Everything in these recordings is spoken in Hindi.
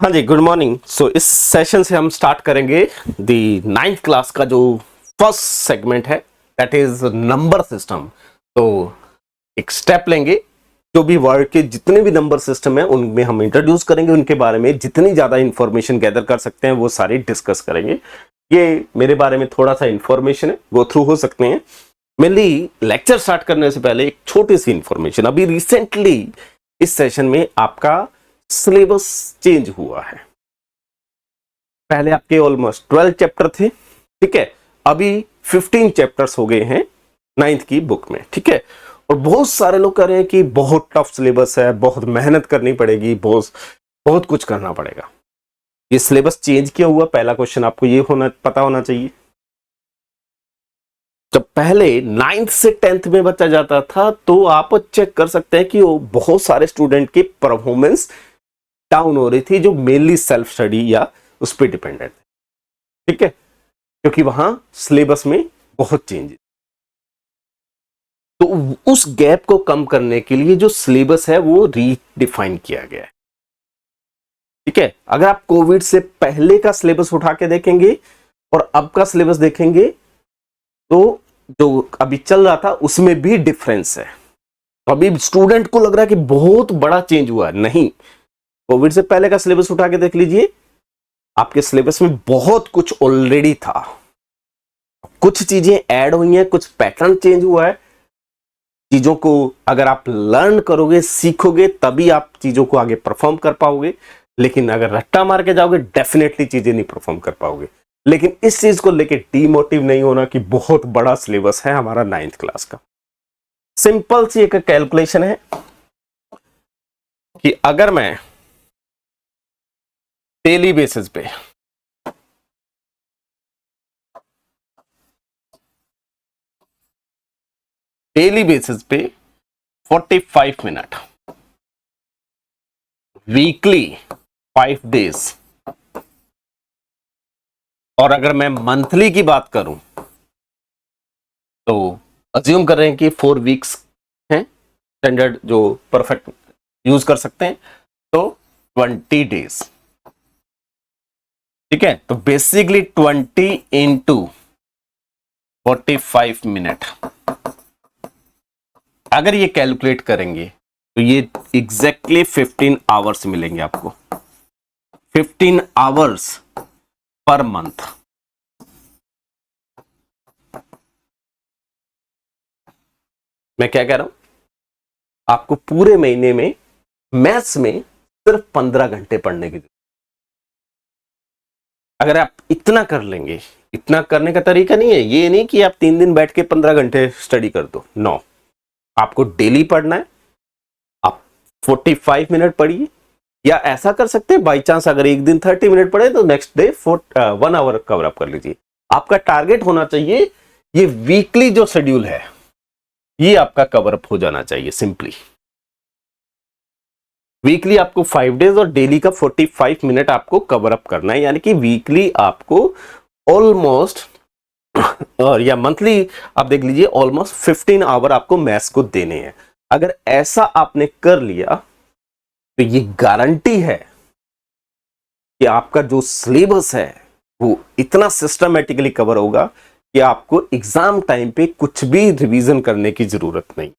हाँ जी, गुड मॉर्निंग। सो इस सेशन से हम स्टार्ट करेंगे दी 9th क्लास का जो फर्स्ट सेगमेंट है, दैट इज नंबर सिस्टम। तो एक स्टेप लेंगे, जो भी वर्ड के जितने भी नंबर सिस्टम है उनमें हम इंट्रोड्यूस करेंगे, उनके बारे में जितनी ज्यादा इंफॉर्मेशन गैदर कर सकते हैं वो सारी डिस्कस करेंगे। ये मेरे बारे में थोड़ा सा इंफॉर्मेशन है, गो थ्रू हो सकते हैं। मेनली लेक्चर स्टार्ट करने से पहले एक छोटी सी इंफॉर्मेशन, अभी रिसेंटली इस सेशन में आपका सिलेबस चेंज हुआ है। पहले आपके ऑलमोस्ट 12 चैप्टर थे, ठीक है, अभी 15 चैप्टर्स हो गए हैं 9th की बुक में, ठीक है। और बहुत सारे लोग कह रहे हैं कि बहुत टफ सिलेबस है, बहुत मेहनत करनी पड़ेगी, बहुत बहुत कुछ करना पड़ेगा। ये सिलेबस चेंज क्यों हुआ? पहला क्वेश्चन आपको ये पता होना चाहिए। जब पहले 9th से 10th में बच्चा जाता था तो आप चेक कर सकते हैं कि वो बहुत सारे स्टूडेंट की परफॉर्मेंस डाउन हो रही थी, जो मेनली सेल्फ स्टडी या उस पर डिपेंडेंट है, ठीक है, क्योंकि वहां सिलेबस में बहुत चेंजेस। तो उस गैप को कम करने के लिए जो सिलेबस है वो रीडिफाइन किया गया है, ठीक है। अगर आप कोविड से पहले का सिलेबस उठा के देखेंगे और अब का सिलेबस देखेंगे तो जो अभी चल रहा था उसमें भी डिफरेंस है। तो अभी स्टूडेंट को लग रहा है कि बहुत बड़ा चेंज हुआ है, नहीं। कोविड से पहले का सिलेबस उठा के देख लीजिए, आपके सिलेबस में बहुत कुछ ऑलरेडी था, कुछ चीजें ऐड हुई हैं, कुछ पैटर्न चेंज हुआ है। चीजों को अगर आप लर्न करोगे, सीखोगे, तभी आप चीजों को आगे परफॉर्म कर पाओगे। लेकिन अगर रट्टा मार के जाओगे, डेफिनेटली चीजें नहीं परफॉर्म कर पाओगे। लेकिन इस चीज को लेके डीमोटिव नहीं होना कि बहुत बड़ा सिलेबस है हमारा 9th क्लास का। सिंपल सी एक कैलकुलेशन है कि अगर मैं डेली बेसिस पे पे 45 मिनट, वीकली 5 डेज, और अगर मैं मंथली की बात करूं तो अज्यूम कर रहे हैं कि 4 वीक्स हैं स्टैंडर्ड, जो परफेक्ट यूज कर सकते हैं, तो 20 डेज, ठीक है। तो बेसिकली 20 इंटू 45 मिनट अगर ये कैलकुलेट करेंगे तो ये एग्जैक्टली 15 आवर्स मिलेंगे आपको, 15 आवर्स पर मंथ। मैं क्या कह रहा हूं, आपको पूरे महीने में मैथ्स में सिर्फ 15 घंटे पढ़ने की जरूरत। अगर आप इतना कर लेंगे, इतना करने का तरीका नहीं है, ये नहीं कि आप 3 दिन बैठ के 15 घंटे स्टडी कर दो, नो। आपको डेली पढ़ना है, आप 45 मिनट पढ़िए, या ऐसा कर सकते हैं बाई चांस अगर एक दिन 30 मिनट पढ़े तो next day 1 hour cover up कर लीजिए। आपका टारगेट होना चाहिए ये वीकली जो शेड्यूल है ये आपका कवर अप हो जाना चाहिए। सिंपली वीकली आपको 5 डेज और डेली का 45 मिनट आपको कवर अप करना है, यानी कि वीकली आपको ऑलमोस्ट और या मंथली आप देख लीजिए ऑलमोस्ट 15 आवर आपको मैथ्स को देने हैं। अगर ऐसा आपने कर लिया तो ये गारंटी है कि आपका जो सिलेबस है वो इतना सिस्टमैटिकली कवर होगा कि आपको एग्जाम टाइम पे कुछ भी रिवीजन करने की जरूरत नहीं,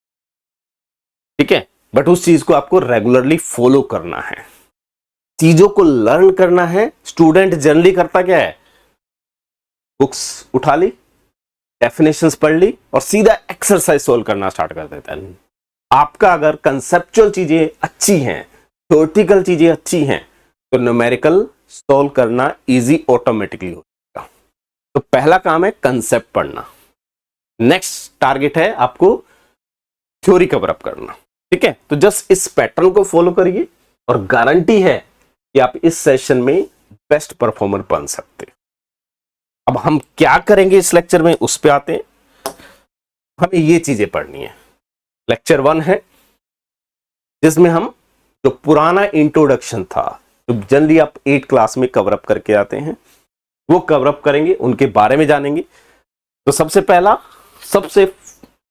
ठीक है। बट उस चीज को आपको रेगुलरली फॉलो करना है, चीजों को लर्न करना है। स्टूडेंट जनरली करता क्या है, बुक्स उठा ली, डेफिनेशंस पढ़ ली और सीधा एक्सरसाइज सोल्व करना स्टार्ट कर देता है। आपका अगर कंसेप्चुअल चीजें अच्छी हैं, थ्योरेटिकल चीजें अच्छी हैं, तो न्यूमेरिकल सोल्व करना इजी ऑटोमेटिकली हो जाएगा। तो पहला काम है कंसेप्ट पढ़ना, नेक्स्ट टारगेट है आपको थ्योरी कवर अप करना, ठीक है। तो जस्ट इस पैटर्न को फॉलो करिए और गारंटी है कि आप इस सेशन में बेस्ट परफॉर्मर बन सकते हैं। अब हम क्या करेंगे इस लेक्चर में, उस पे आते हैं। हमें ये चीजें पढ़नी है। लेक्चर 1 है जिसमें हम जो पुराना इंट्रोडक्शन था, जो जनरली आप 8 क्लास में कवर अप करके आते हैं, वो कवर अप करेंगे, उनके बारे में जानेंगे। तो सबसे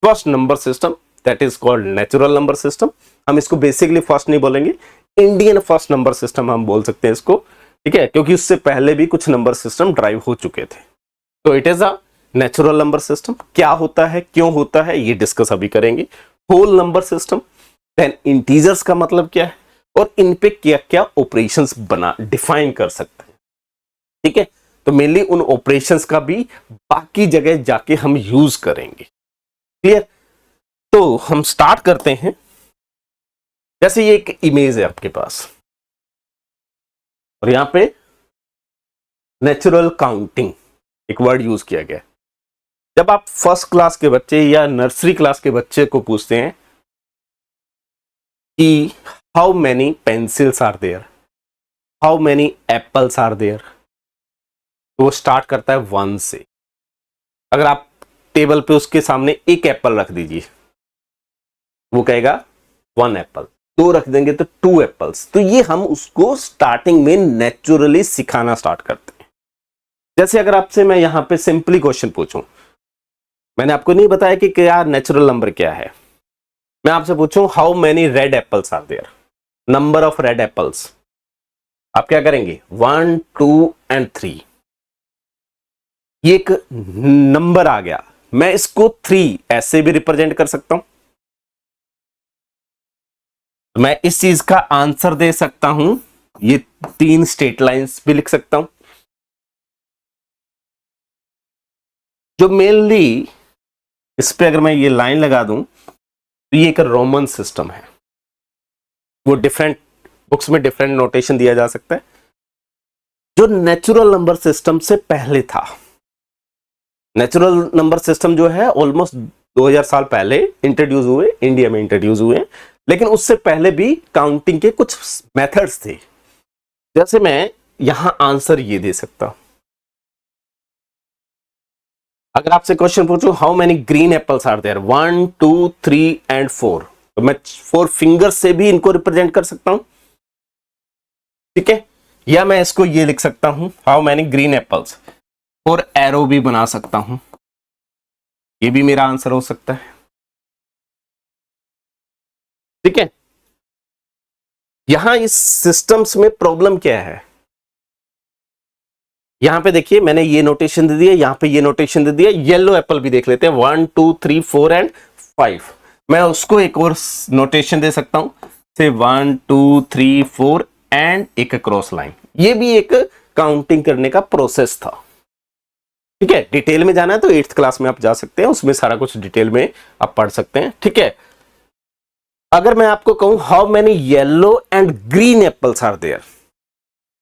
first number system that is called natural number system. हम इसको बेसिकली फर्स्ट नहीं बोलेंगे, इंडियन फर्स्ट नंबर सिस्टम हम बोल सकते हैं इसको, ठीक है, क्योंकि उससे पहले भी कुछ नंबर सिस्टम ड्राइव हो चुके थे। तो it is a natural number system. क्या होता है, क्यों होता है, ये डिस्कस अभी करेंगे। Whole number system, then integers का मतलब क्या है, और इन पे क्या क्या ऑपरेशंस बना डिफाइन कर सकते हैं, ठीक है। तो मेनली उन ऑपरेशंस का भी बाकी जगह जाके हम यूज करेंगे, क्लियर। तो हम स्टार्ट करते हैं। जैसे ये एक इमेज है आपके पास, और यहां पे नेचुरल काउंटिंग एक वर्ड यूज किया गया है। जब आप फर्स्ट क्लास के बच्चे या नर्सरी क्लास के बच्चे को पूछते हैं कि how many pencils are there, how many apples are there, तो वो स्टार्ट करता है 1 से। अगर आप टेबल पे उसके सामने एक एप्पल रख दीजिए, वो कहेगा 1 एप्पल। 2 रख देंगे तो 2 एप्पल्स। तो ये हम उसको स्टार्टिंग में नेचुरली सिखाना स्टार्ट करते हैं। जैसे अगर आपसे मैं यहां पे सिंपली क्वेश्चन पूछूं, मैंने आपको नहीं बताया कि क्या नेचुरल नंबर क्या है, मैं आपसे पूछूं how many red apples are there, number of red apples, आप क्या करेंगे 1 2 एंड 3। ये एक नंबर आ गया, मैं इसको 3 ऐसे भी रिप्रेजेंट कर सकता हूं। मैं इस चीज का आंसर दे सकता हूं, ये 3 स्ट्रेट लाइंस भी लिख सकता हूं। जो मेनली इस पे अगर मैं ये लाइन लगा दूं तो ये एक रोमन सिस्टम है। वो डिफरेंट बुक्स में डिफरेंट नोटेशन दिया जा सकता है। जो नेचुरल नंबर सिस्टम से पहले था, नेचुरल नंबर सिस्टम जो है ऑलमोस्ट 2000 साल पहले इंट्रोड्यूस हुए, इंडिया में इंट्रोड्यूस हुए, लेकिन उससे पहले भी काउंटिंग के कुछ मेथड्स थे। जैसे मैं यहां आंसर ये दे सकता हूं, अगर आपसे क्वेश्चन पूछूं how many green apples are there, 1 2 3 and 4, तो मैं 4 फिंगर से भी इनको रिप्रेजेंट कर सकता हूं, ठीक है। या मैं इसको ये लिख सकता हूं हाउ मेनी ग्रीन एप्पल्स, और एरो भी बना सकता हूं, ये भी मेरा आंसर हो सकता है, ठीक है। यहां इस सिस्टम्स में प्रॉब्लम क्या है, यहां पे देखिए मैंने ये नोटेशन दे दिया, यहां पे ये नोटेशन दे दिया। येलो एप्पल भी देख लेते हैं, 1 2 3 4 एंड 5। मैं उसको एक और नोटेशन दे सकता हूं, से 1 2 3 4 एंड एक क्रॉस लाइन। ये भी एक काउंटिंग करने का प्रोसेस था, ठीक है। डिटेल में जाना है तो 8th क्लास में आप जा सकते हैं, उसमें सारा कुछ डिटेल में आप पढ़ सकते हैं, ठीक है। अगर मैं आपको कहूं how many yellow and green apples are there,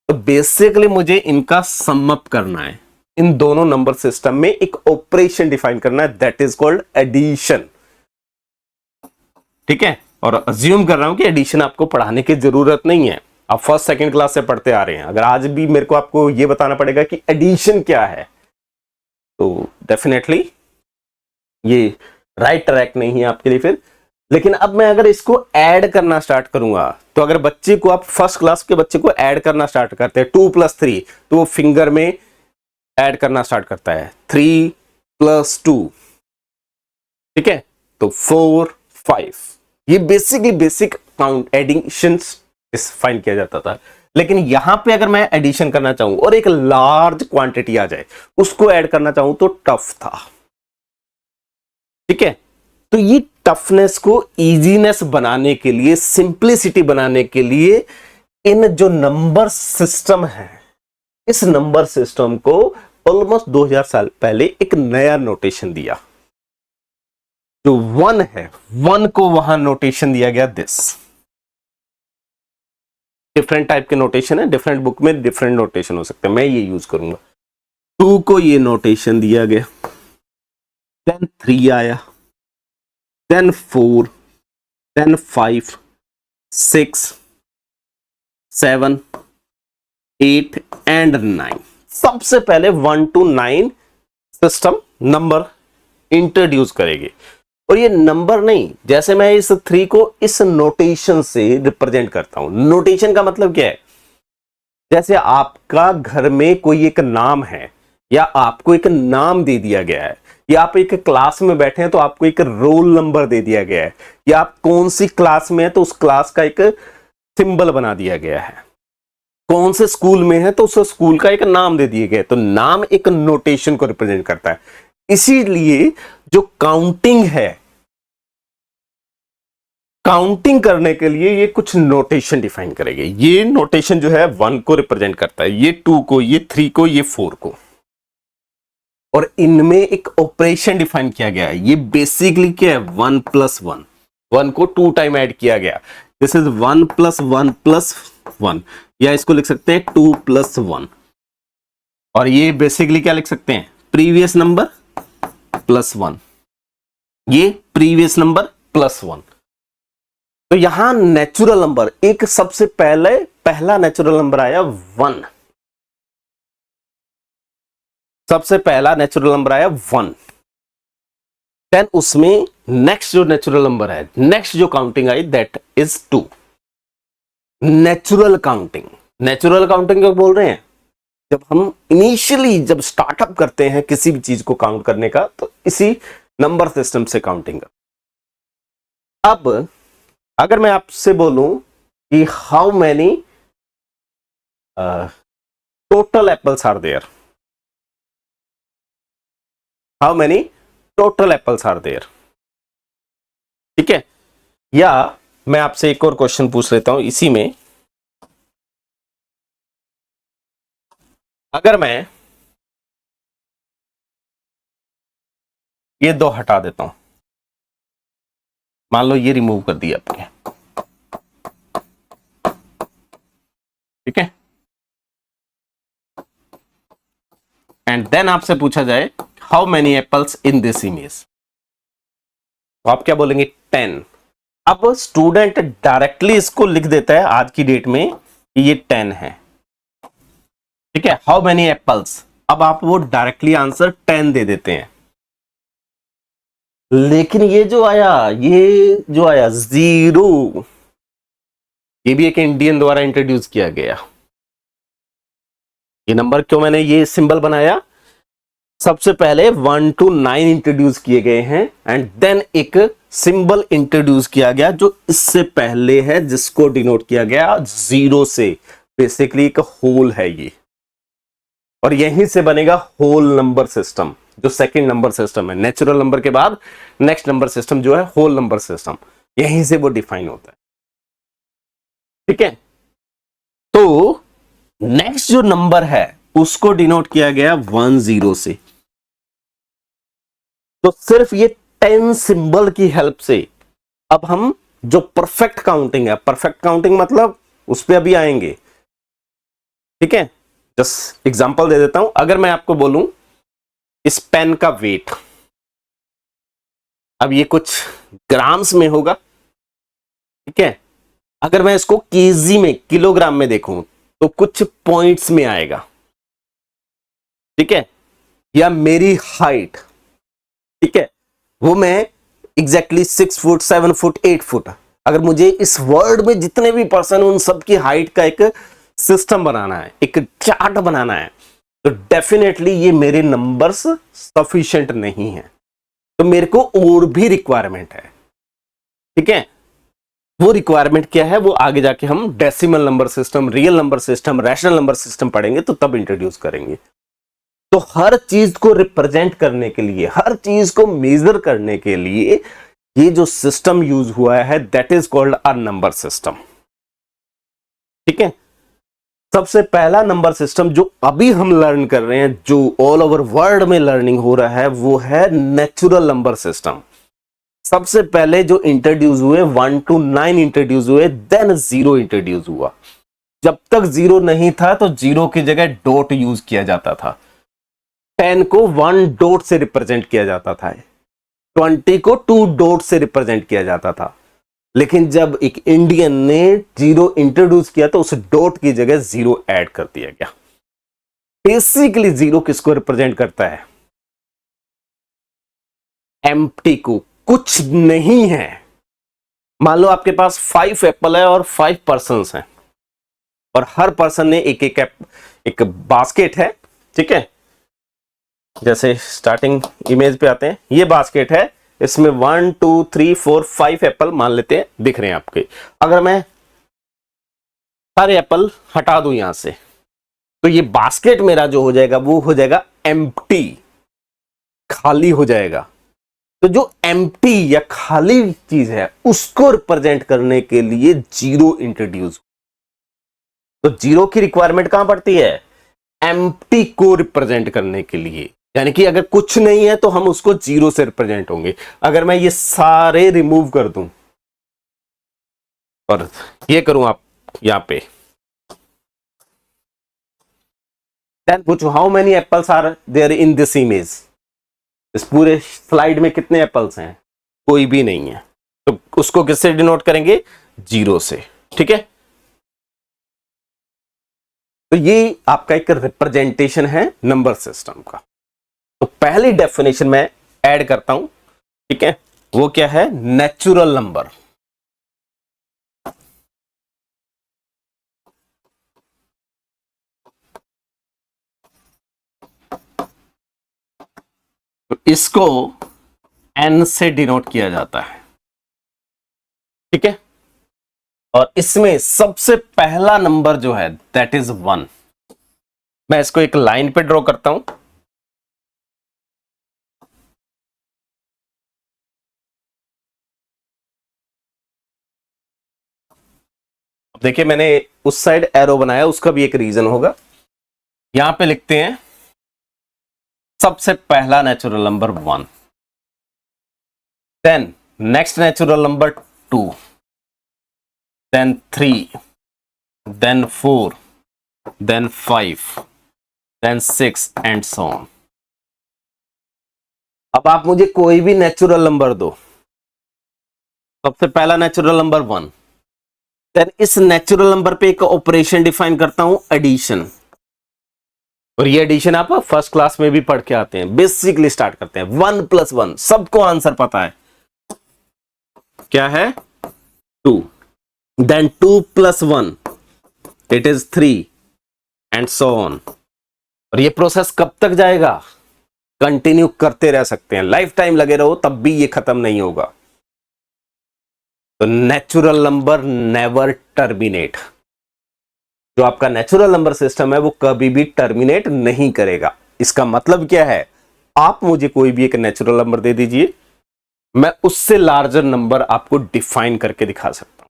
तो बेसिकली मुझे इनका सम अप करना है। इन दोनों नंबर सिस्टम में एक ऑपरेशन डिफाइन करना है, दैट इज कॉल्ड एडिशन, ठीक है। और अज्यूम कर रहा हूं कि एडिशन आपको पढ़ाने की जरूरत नहीं है, आप फर्स्ट सेकंड क्लास से पढ़ते आ रहे हैं। अगर आज भी मेरे को आपको यह बताना पड़ेगा कि एडिशन क्या है, तो डेफिनेटली ये राइट ट्रैक नहीं है आपके लिए फिर। लेकिन अब मैं अगर इसको ऐड करना स्टार्ट करूंगा, तो अगर बच्चे को आप फर्स्ट क्लास के बच्चे को ऐड करना स्टार्ट करते हैं 2 + 3, तो वो फिंगर में ऐड करना स्टार्ट करता है 3 + 2, ठीक है। तो 4 5, ये बेसिक काउंट एडिशन फाइंड किया जाता था। लेकिन यहां पे अगर मैं एडिशन करना चाहूं और एक लार्ज क्वांटिटी आ जाए, उसको ऐड करना चाहूं तो टफ था, ठीक है। तो ये टफनेस को इजीनेस बनाने के लिए, सिंप्लिसिटी बनाने के लिए, इन जो नंबर सिस्टम है, इस नंबर सिस्टम को ऑलमोस्ट 2000 साल पहले एक नया नोटेशन दिया। जो 1 है, 1 को वहां नोटेशन दिया गया दिस। डिफरेंट टाइप के नोटेशन है, डिफरेंट बुक में डिफरेंट नोटेशन हो सकते हैं, मैं ये यूज करूंगा। 2 को ये नोटेशन दिया गया, देन 3 आया, then 4, then 5, 6, 7, 8 and 9। सबसे पहले 1 to 9 सिस्टम नंबर इंट्रोड्यूस करेगी। और ये नंबर नहीं, जैसे मैं इस 3 को इस नोटेशन से रिप्रेजेंट करता हूं। नोटेशन का मतलब क्या है, जैसे आपका घर में कोई एक नाम है, या आपको एक नाम दे दिया गया है, या आप एक क्लास में बैठे हैं तो आपको एक रोल नंबर दे दिया गया है, या आप कौन सी क्लास में है तो उस क्लास का एक सिंबल बना दिया गया है। कौन से स्कूल में है तो उस स्कूल का एक नाम दे दिए गए, तो नाम एक नोटेशन को रिप्रेजेंट करता है। इसीलिए जो काउंटिंग है, काउंटिंग करने के लिए ये कुछ नोटेशन डिफाइन करेंगे। ये नोटेशन जो है 1 को रिप्रेजेंट करता है, ये 2 को, ये 3 को, ये 4 को, और इनमें एक ऑपरेशन डिफाइन किया गया है। ये बेसिकली क्या है, 1 + 1, 1 को 2 टाइम ऐड किया गया। दिस इज 1 + 1 + 1, या इसको लिख सकते हैं 2 + 1, और ये बेसिकली क्या लिख सकते हैं, प्रीवियस नंबर +1, ये प्रीवियस नंबर +1। तो यहां नेचुरल नंबर, एक सबसे पहला नेचुरल नंबर आया 1, सबसे पहला नेचुरल नंबर आया 1। देन उसमें नेक्स्ट जो नेचुरल नंबर है, नेक्स्ट जो counting I, that is 2। Natural counting, natural counting क्या बोल रहे हैं, जब हम इनिशियली जब स्टार्टअप करते हैं किसी भी चीज को काउंट करने का, तो इसी नंबर सिस्टम से काउंटिंग कर। अब अगर मैं आपसे बोलूं कि how many total apples are there, how many total apples are there, ठीक है। या मैं आपसे एक और क्वेश्चन पूछ लेता हूं इसी में, अगर मैं ये 2 हटा देता हूं, मान लो ये रिमूव कर दिया आपने, ठीक है, एंड देन आपसे पूछा जाए how many apples in this image, तो आप क्या बोलेंगे, 10। अब स्टूडेंट डायरेक्टली इसको लिख देता है आज की डेट में कि ये 10 है, ठीक है, हाउ मेनी एप्पल्स। अब आप वो डायरेक्टली आंसर 10 दे देते हैं। लेकिन ये जो आया 0, ये भी एक इंडियन द्वारा इंट्रोड्यूस किया गया। ये नंबर क्यों मैंने ये सिंबल बनाया, सबसे पहले 1 to 9 इंट्रोड्यूस किए गए हैं, एंड देन एक सिंबल इंट्रोड्यूस किया गया जो इससे पहले है, जिसको डिनोट किया गया 0 से। बेसिकली एक होल है ये, और यहीं से बनेगा होल नंबर सिस्टम, जो सेकंड नंबर सिस्टम है। नेचुरल नंबर के बाद नेक्स्ट नंबर सिस्टम जो है होल नंबर सिस्टम, यहीं से वो डिफाइन होता है, ठीक है। तो नेक्स्ट जो नंबर है उसको डिनोट किया गया 10 से। तो सिर्फ ये 10 सिंबल की हेल्प से अब हम जो परफेक्ट काउंटिंग है, परफेक्ट काउंटिंग मतलब उस पर अभी आएंगे, ठीक है। जस्ट एग्जांपल दे देता हूं, अगर मैं आपको बोलूं इस पेन का वेट, अब ये कुछ ग्राम्स में होगा, ठीक है। अगर मैं इसको केजी में, किलोग्राम में देखूं तो कुछ पॉइंट्स में आएगा, ठीक है। या मेरी हाइट, ठीक है, वो मैं एग्जैक्टली 6 फुट, 7 फुट, 8 फुट, अगर मुझे इस वर्ल्ड में जितने भी पर्सन उन सबकी हाइट का एक सिस्टम बनाना है, एक चार्ट बनाना है, तो डेफिनेटली ये मेरे नंबर्स सफिशिएंट नहीं है, तो मेरे को और भी रिक्वायरमेंट है, ठीक है। वो रिक्वायरमेंट क्या है, वो आगे जाके हम decimal number system, real number system, rational number system पढ़ेंगे तो तब इंट्रोड्यूस करेंगे। तो हर चीज को रिप्रेजेंट करने के लिए, हर चीज को मेजर करने के लिए ये जो सिस्टम यूज हुआ है, that is called a number system, ठीक है। सबसे पहला नंबर सिस्टम जो अभी हम लर्न कर रहे हैं, जो ऑल ओवर वर्ल्ड में लर्निंग हो रहा है, वो है नेचुरल नंबर सिस्टम। सबसे पहले जो इंट्रोड्यूस हुए 1 to 9 इंट्रोड्यूस हुए, देन 0 इंट्रोड्यूस हुआ। जब तक 0 नहीं था तो 0 की जगह डॉट यूज किया जाता था, 10 को 1 डॉट से रिप्रेजेंट किया जाता था, 20 को 2 डॉट से रिप्रेजेंट किया जाता था। लेकिन जब एक इंडियन ने 0 इंट्रोड्यूस किया तो उस डॉट की जगह 0 ऐड कर दिया गया। बेसिकली 0 किसको रिप्रेजेंट करता है, एम्प्टी को, कुछ नहीं है। मान लो आपके पास 5 एप्पल है और 5 पर्सन्स हैं, और हर पर्सन ने एक बास्केट है, ठीक है। जैसे स्टार्टिंग इमेज पे आते हैं, ये बास्केट है, इसमें 1 2 3 4 5 एप्पल मान लेते हैं दिख रहे हैं आपके। अगर मैं सारे एप्पल हटा दूं यहां से, तो ये बास्केट मेरा जो हो जाएगा वो हो जाएगा एम्प्टी, खाली हो जाएगा। तो जो एम्प्टी या खाली चीज है उसको रिप्रेजेंट करने के लिए जीरो इंट्रोड्यूस। तो जीरो की रिक्वायरमेंट कहां पड़ती है? एम्प्टी को रिप्रेजेंट करने के लिए, यानी कि अगर कुछ नहीं है तो हम उसको जीरो से रिप्रेजेंट होंगे। अगर मैं ये सारे रिमूव कर दूं और ये करूं आप यहां पे, देन पूछो how many apples are there in this image. इस पूरे स्लाइड में कितने एप्पल्स हैं? कोई भी नहीं है। तो उसको किससे डिनोट करेंगे? जीरो से। ठीक है, तो ये आपका एक रिप्रेजेंटेशन है नंबर सिस्टम का। तो पहली डेफिनेशन मैं ऐड करता हूं, ठीक है, वो क्या है? Natural number. तो इसको n से डिनोट किया जाता है, ठीक है, और इसमें सबसे पहला नंबर जो है दैट इज 1। मैं इसको एक लाइन पे ड्रॉ करता हूं। अब देखिए मैंने उस साइड एरो बनाया, उसका भी एक रीजन होगा। यहां पे लिखते हैं सबसे पहला natural number 1, then next natural number 2, then 3, then 4, then 5, then 6 and so on. अब आप मुझे कोई भी नेचुरल नंबर दो, सबसे पहला नेचुरल नंबर 1, देन इस नेचुरल नंबर पे एक ऑपरेशन डिफाइन करता हूं, एडिशन। और ये एडिशन आप फर्स्ट क्लास में भी पढ़ के आते हैं, बेसिकली स्टार्ट करते हैं 1 + 1, सबको आंसर पता है क्या है? 2, then 2 + 1 it is 3 and so on. और ये प्रोसेस कब तक जाएगा? कंटिन्यू करते रह सकते हैं, लाइफ टाइम लगे रहो तब भी ये खत्म नहीं होगा। तो नेचुरल नंबर नेवर टर्मिनेट। जो आपका नेचुरल नंबर सिस्टम है वो कभी भी टर्मिनेट नहीं करेगा। इसका मतलब क्या है? आप मुझे कोई भी एक नेचुरल नंबर दे दीजिए, मैं उससे लार्जर नंबर आपको डिफाइन करके दिखा सकता हूं।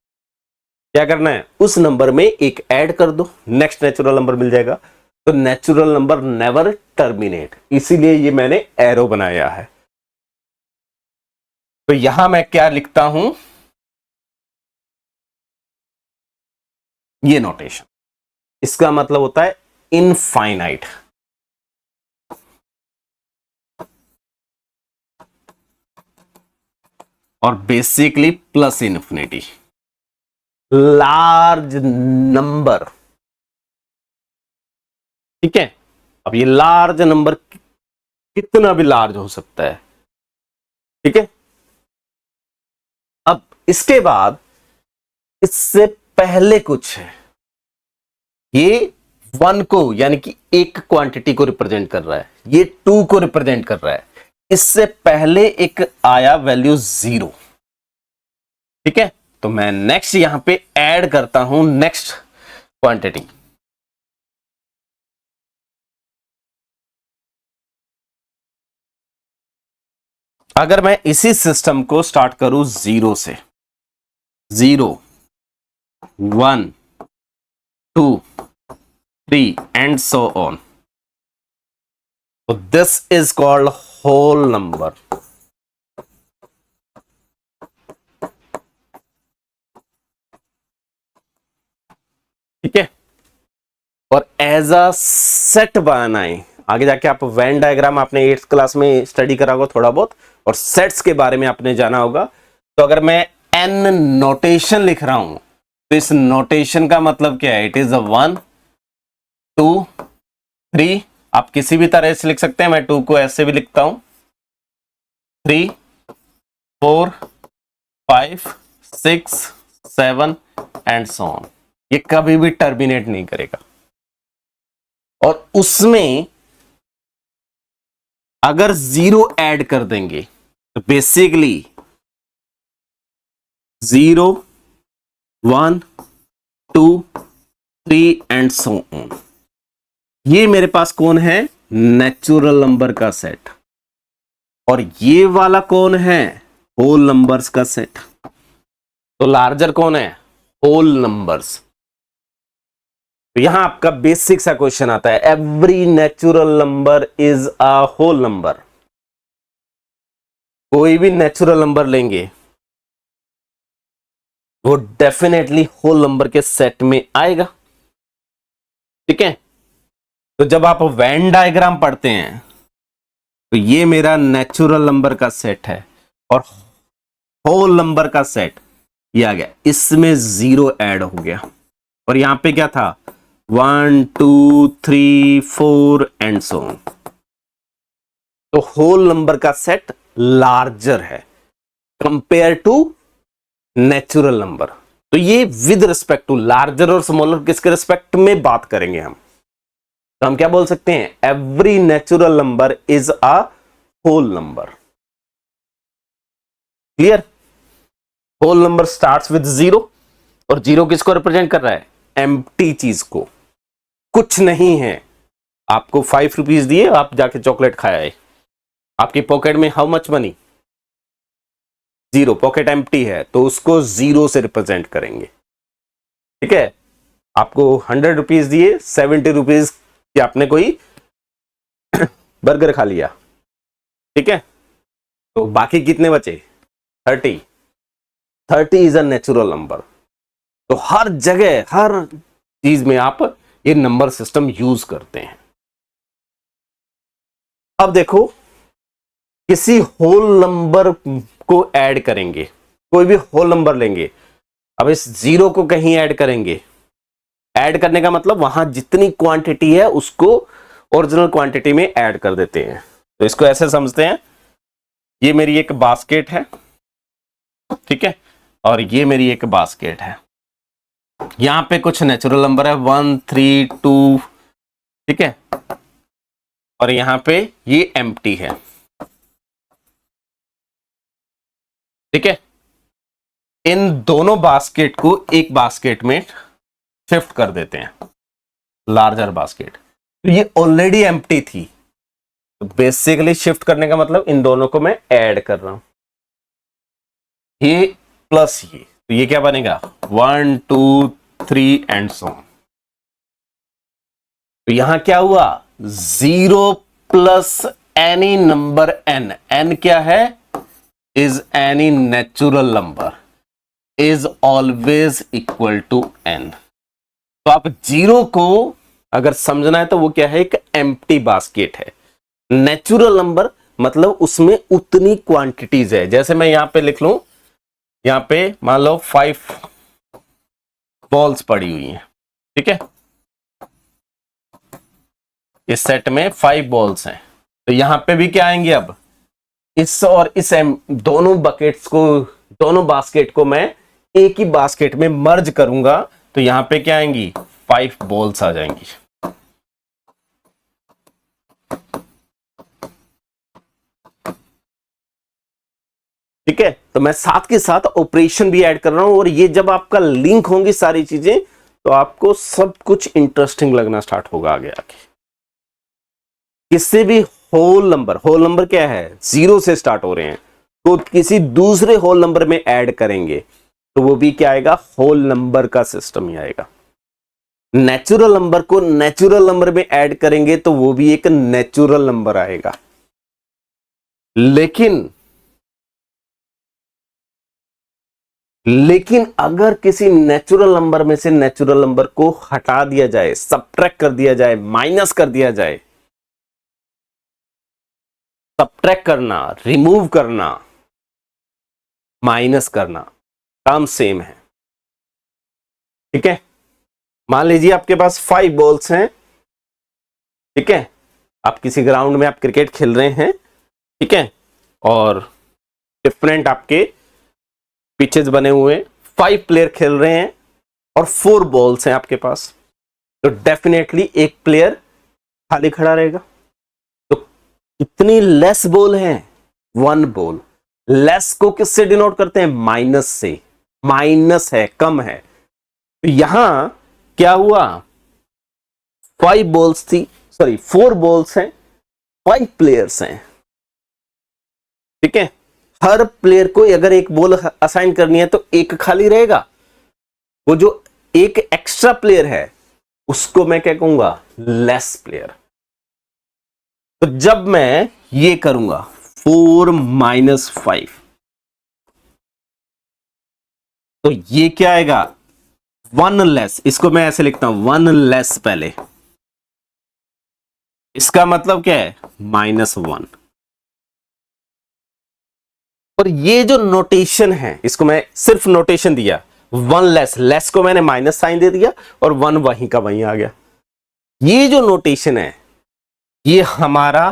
क्या करना है? उस नंबर में एक ऐड कर दो, नेक्स्ट नेचुरल नंबर मिल जाएगा। तो नेचुरल नंबर नेवर टर्मिनेट, इसीलिए ये मैंने एरो बनाया है। तो यहां मैं क्या लिखता हूं? ये नोटेशन, इसका मतलब होता है इनफाइनाइट। और basically plus infinity, large number. ठीक है, अब ये लार्ज नंबर कितना भी लार्ज हो सकता है। ठीक है, अब इसके बाद इससे पहले कुछ है, ये 1 को यानी कि एक क्वांटिटी को रिप्रेजेंट कर रहा है, ये 2 को रिप्रेजेंट कर रहा है। इससे पहले एक आया वैल्यू 0। ठीक है, तो मैं नेक्स्ट यहां पे ऐड करता हूं नेक्स्ट क्वांटिटी। अगर मैं इसी सिस्टम को स्टार्ट करूं 0 से, 0, 1, 2, 3 एंड सो ऑन, तो this is called whole number. ठीक है, और एज अ सेट बनाए, आगे जाके आप वेन डायग्राम आपने 8th क्लास में स्टडी करा होगा थोड़ा बहुत, और सेट्स के बारे में आपने जाना होगा। तो अगर मैं एन नोटेशन लिख रहा हूं तो इस नोटेशन का मतलब क्या है? It is 1, 2, 3। आप किसी भी तरह से लिख सकते हैं, मैं 2 को ऐसे भी लिखता हूं, 3, 4, 5, 6, 7 एंड सो ऑन। ये कभी भी टर्मिनेट नहीं करेगा। और उसमें अगर 0 ऐड कर देंगे तो बेसिकली 0, 1, 2, 3 एंड सो ऑन। ये मेरे पास कौन है? नेचुरल नंबर का सेट। और ये वाला कौन है? होल नंबर्स का सेट। तो लार्जर कौन है? Whole numbers. तो यहां आपका बेसिक सा क्वेश्चन आता है, every natural number is a whole number. कोई भी नेचुरल नंबर लेंगे वो डेफिनेटली होल नंबर के सेट में आएगा। ठीक है, तो जब आप वेन डायग्राम पढ़ते हैं तो ये मेरा नेचुरल नंबर का सेट है और होल नंबर का सेट ये आ गया, इसमें 0 ऐड हो गया। और यहां पे क्या था? 1 2 3 4 एंड सो ऑन। तो होल नंबर का सेट लार्जर है कंपेयर टू नेचुरल नंबर। तो ये विद रिस्पेक्ट टू लार्जर और स्मॉलर किसके रिस्पेक्ट में बात करेंगे हम, तो हम क्या बोल सकते हैं? Every natural number is a whole number. Clear? Whole number starts with 0 और 0 किसको रिप्रेजेंट कर रहा है? एम्प्टी चीज को, कुछ नहीं है। आपको 5 रुपीज दिए, आप जाके चॉकलेट खाए, आपकी पॉकेट में how much money? 0, pocket empty है, तो उसको 0 से रिप्रेजेंट करेंगे। ठीक है, आपको 100 रुपीज दिए, 70 रुपीज कि आपने कोई बर्गर खा लिया। ठीक है, तो बाकी कितने बचे? 30। 30 इज अ नेचुरल नंबर। तो हर जगह हर चीज में आप ये नंबर सिस्टम यूज करते हैं। अब देखो, किसी होल नंबर को ऐड करेंगे, कोई भी होल नंबर लेंगे, अब इस 0 को कहीं ऐड करेंगे। ऐड करने का मतलब वहां जितनी क्वांटिटी है उसको ओरिजिनल क्वांटिटी में ऐड कर देते हैं। तो इसको ऐसे समझते हैं, ये मेरी एक बास्केट है, ठीक है, और ये मेरी एक बास्केट है। यहां पे कुछ नेचुरल नंबर है 1 3 2, ठीक है, और यहां पे ये एम्प्टी है। ठीक है, इन दोनों बास्केट को एक बास्केट में शिफ्ट कर देते हैं, लार्जर बास्केट। तो ये ऑलरेडी एम्प्टी थी, तो बेसिकली शिफ्ट करने का मतलब इन दोनों को मैं ऐड कर रहा हूं, ये प्लस ये, तो ये क्या बनेगा? 1 2 3 एंड सो ऑन। तो यहां क्या हुआ? 0 plus any number n। n क्या है? Is any natural number is always equal to n। तो आप 0 को अगर समझना है तो वो क्या है? एक एम्प्टी बास्केट है। नेचुरल नंबर मतलब उसमें उतनी क्वांटिटीज है। जैसे मैं यहां पे लिख लूं, यहां पे मान लो 5 बॉल्स पड़ी हुई हैं, ठीक है, इस सेट में 5 बॉल्स हैं। तो यहां पे भी क्या आएंगे? अब इस और इस दोनों बकेट्स को, दोनों बास्केट को मैं एक ही बास्केट में मर्ज करूंगा, तो यहां पे क्या आएंगी? 5 बॉल्स आ जाएंगी। ठीक है, तो मैं साथ के साथ ऑपरेशन भी ऐड कर रहा हूं, और ये जब आपका लिंक होंगी सारी चीजें तो आपको सब कुछ इंटरेस्टिंग लगना स्टार्ट होगा आगे आके। किसी भी होल नंबर क्या है? 0 से स्टार्ट हो रहे हैं, तो किसी दूसरे होल नंबर में ऐड करेंगे तो वो भी क्या आएगा? होल नंबर का सिस्टम ही आएगा। नेचुरल नंबर को नेचुरल नंबर में ऐड करेंगे तो वो भी एक नेचुरल नंबर आएगा। लेकिन अगर किसी नेचुरल नंबर में से नेचुरल नंबर को हटा दिया जाए, सबट्रैक्ट कर दिया जाए, माइनस कर दिया जाए, सबट्रैक्ट करना, रिमूव करना, माइनस करना, काम सेम है। ठीक है, मान लीजिए आपके पास 5 बॉल्स हैं, ठीक है, आप किसी ग्राउंड में आप क्रिकेट खेल रहे हैं, ठीक है, और डिफरेंट आपके पिचेस बने हुए, 5 प्लेयर खेल रहे हैं और 4 बॉल्स हैं आपके पास, तो डेफिनेटली एक प्लेयर खाली खड़ा रहेगा। तो कितनी लेस बॉल है? 1 बॉल। लेस को किससे डिनोट करते हैं? माइनस से। माइनस है, कम है। तो यहां क्या हुआ, 5 बॉल्स थी, सॉरी 4 बॉल्स हैं, 5 प्लेयर्स हैं, ठीक है। हर प्लेयर को अगर एक बॉल असाइन करनी है तो एक खाली रहेगा, वो जो एक एक्स्ट्रा प्लेयर है उसको मैं क्या कहूंगा, लेस प्लेयर। तो जब मैं ये करूंगा 4 - 5, तो ये क्या आएगा, 1 लेस। इसको मैं ऐसे लिखता हूं 1 लेस पहले, इसका मतलब क्या है, -1। और ये जो नोटेशन है, इसको मैं सिर्फ नोटेशन दिया, 1 लेस, लेस को मैंने माइनस साइन दे दिया और 1 वहीं का वहीं आ गया। ये जो नोटेशन है ये हमारा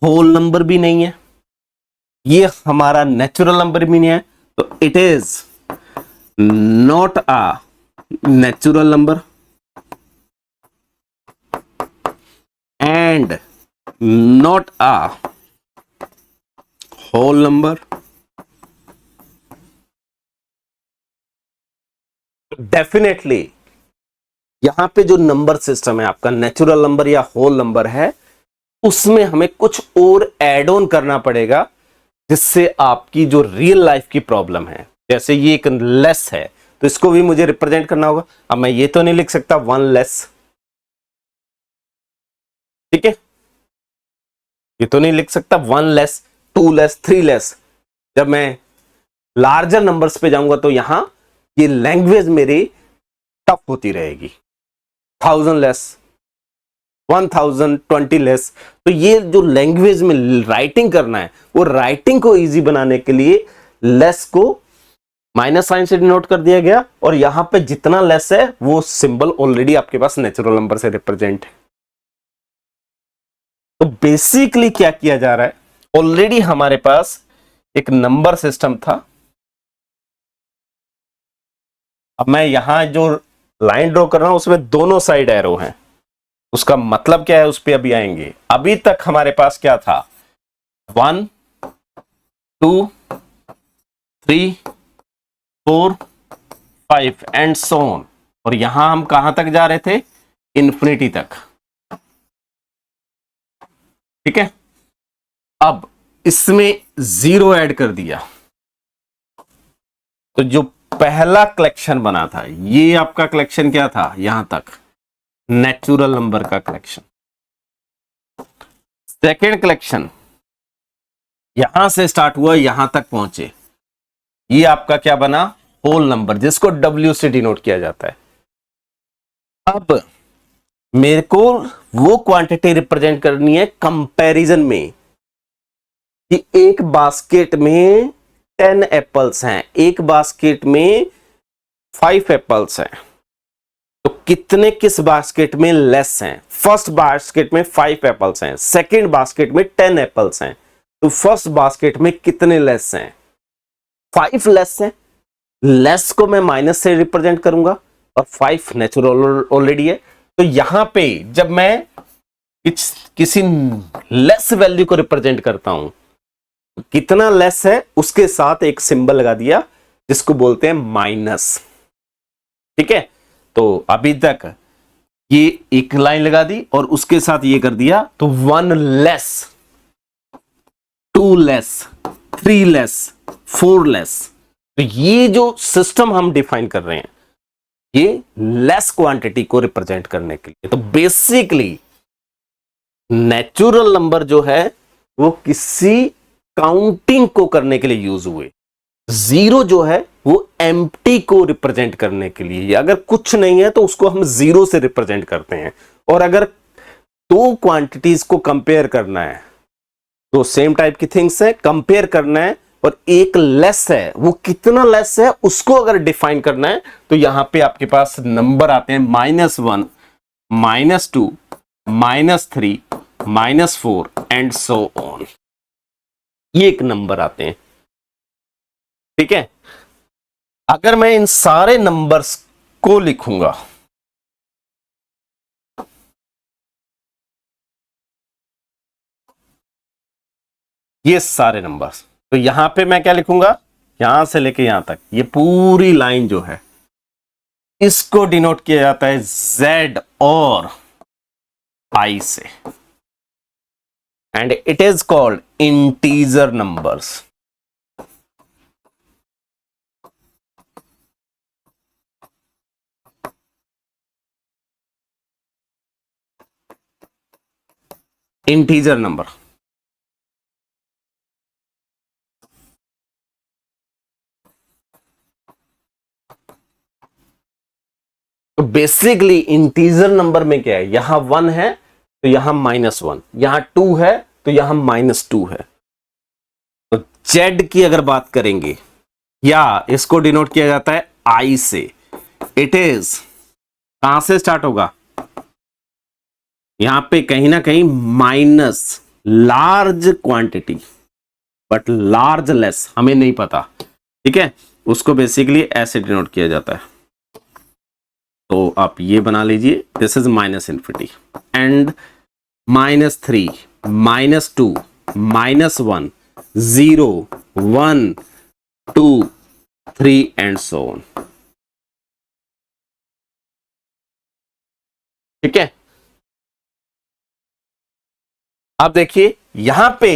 होल नंबर भी नहीं है, ये हमारा नेचुरल नंबर भी नहीं है, तो it is not a natural number and not a whole number. Definitely यहां पे जो नंबर सिस्टम है आपका, नेचुरल नंबर या होल नंबर है, उसमें हमें कुछ और एड ऑन करना पड़ेगा, जिससे आपकी जो रियल लाइफ की प्रॉब्लम है, जैसे ये एक लेस है तो इसको भी मुझे रिप्रेजेंट करना होगा। अब मैं ये तो नहीं लिख सकता 1 लेस, ठीक है, ये तो नहीं लिख सकता 1 लेस, 2 लेस, 3 लेस। जब मैं लार्जर नंबर्स पे जाऊंगा तो यहां ये लैंग्वेज मेरी टफ होती रहेगी, 1000 लेस, 1020 लेस। तो ये जो लैंग्वेज में राइटिंग करना है, वो राइटिंग को इजी बनाने के लिए लेस को माइनस साइन से डिनोट कर दिया गया, और यहां पे जितना लेस है वो सिंबल ऑलरेडी आपके पास नेचुरल नंबर से रिप्रेजेंट है। तो बेसिकली क्या किया जा रहा है, ऑलरेडी हमारे पास एक नंबर सिस्टम था। अब मैं यहां जो लाइन ड्रॉ कर रहा हूं उसमें दोनों साइड एरो हैं, उसका मतलब क्या है उस पर अभी आएंगे। अभी तक हमारे पास क्या था, 1 2 3 4 5 एंड सो ऑन, और यहां हम कहां तक जा रहे थे, इन्फिनिटी तक, ठीक है। अब इसमें 0 ऐड कर दिया, तो जो पहला कलेक्शन बना था, ये आपका कलेक्शन क्या था, यहां तक नेचुरल नंबर का कलेक्शन। सेकेंड कलेक्शन यहां से स्टार्ट हुआ, यहां तक पहुंचे, ये आपका क्या बना, होल नंबर, जिसको W से डिनोट किया जाता है। अब मेरे को वो क्वांटिटी रिप्रेजेंट करनी है कंपैरिजन में, कि एक बास्केट में 10 एप्पल्स हैं, एक बास्केट में 5 एप्पल्स हैं, तो कितने किस बास्केट में लेस हैं। फर्स्ट बास्केट में 5 एप्पल्स हैं, सेकंड बास्केट में 10 एप्पल्स हैं, तो फर्स्ट बास्केट में कितने लेस हैं, 5 लेस हैं। लेस को मैं माइनस से रिप्रेजेंट करूंगा और 5 नेचुरल ऑलरेडी है, तो यहां पे जब मैं किसी लेस वैल्यू को रिप्रेजेंट करता हूं, कितना लेस है उसके साथ एक सिंबल लगा दिया जिसको बोलते हैं माइनस, ठीक है। तो अभी तक ये एक लाइन लगा दी और उसके साथ ये कर दिया, तो 1 लेस, 2 लेस, 3 लेस, 4 लेस। तो ये जो सिस्टम हम डिफाइन कर रहे हैं, ये लेस क्वांटिटी को रिप्रेजेंट करने के लिए। तो बेसिकली नेचुरल नंबर जो है वो किसी काउंटिंग को करने के लिए यूज हुए, 0 जो है वो एम्प्टी को रिप्रेजेंट करने के लिए, अगर कुछ नहीं है तो उसको हम 0 से रिप्रेजेंट करते हैं। और अगर दो क्वांटिटीज को कंपेयर करना है, तो सेम टाइप की थिंग्स है, कंपेयर करना है, और एक लेस है, वो कितना लेस है उसको अगर डिफाइन करना है, तो यहां पे आपके पास नंबर आते हैं -1, -2, -3, -4 एंड सो ऑन। ये एक नंबर आते हैं, ठीक है। अगर मैं इन सारे नंबर्स को लिखूंगा, ये सारे नंबर्स, तो यहां पे मैं क्या लिखूंगा, यहां से लेके यहां तक, ये पूरी लाइन जो है इसको डिनोट किया जाता है Z और I से, and it is called integer numbers. Integer number. तो बेसिकली इंटीजर नंबर में क्या है, यहां 1 है तो यहां -1, यहां 2 है तो यहां -2 है। तो जेड की अगर बात करेंगे, या इसको डिनोट किया जाता है आई से, इट इज कहां से स्टार्ट होगा, यहां पे कहीं ना कहीं minus large quantity but large less, हमें नहीं पता, ठीक है, उसको बेसिकली ऐसे डिनोट किया जाता है। तो आप ये बना लीजिए, this is -∞ and -3, -2, -1, 0, 1, 2, 3 and so on. ठीक है, अब देखिए यहां पे